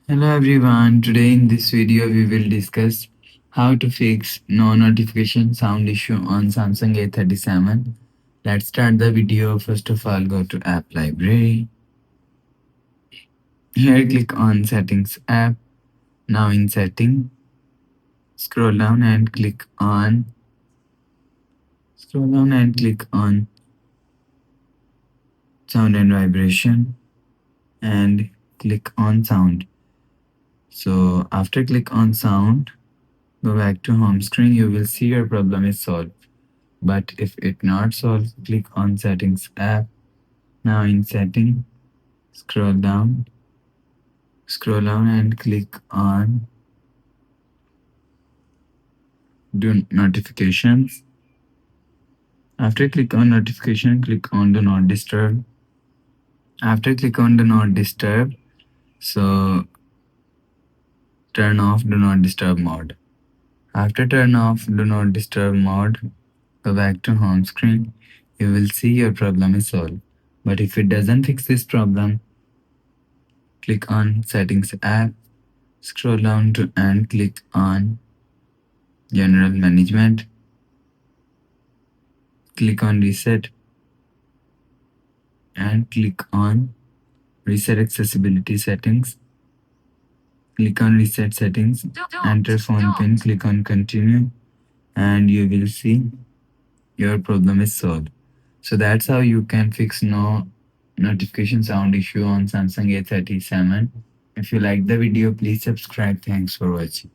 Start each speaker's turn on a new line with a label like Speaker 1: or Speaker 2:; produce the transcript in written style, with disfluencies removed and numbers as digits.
Speaker 1: Hello everyone, today in this video we will discuss how to fix no notification sound issue on Samsung A37. Let's start the video. First of all, go to app library. Here click on settings app. Now in setting, scroll down and click on sound and vibration and click on sound. So after click on sound, go back to home screen. You will see your problem is solved. But if it not solved, click on settings app. Now in setting, scroll down and click on do notifications. After click on notification, click on do not disturb. After click on do not disturb, so turn off do not disturb mode. After turn off do not disturb mode, go back to home screen. You will see your problem is solved. But if it doesn't fix this problem, click on settings app, scroll down to and click on general management. Click on reset and click on reset accessibility settings. Click on reset settings, enter phone pin, click on continue, and you will see your problem is solved. So that's how you can fix no notification sound issue on Samsung A37. If you like the video, please subscribe. Thanks for watching.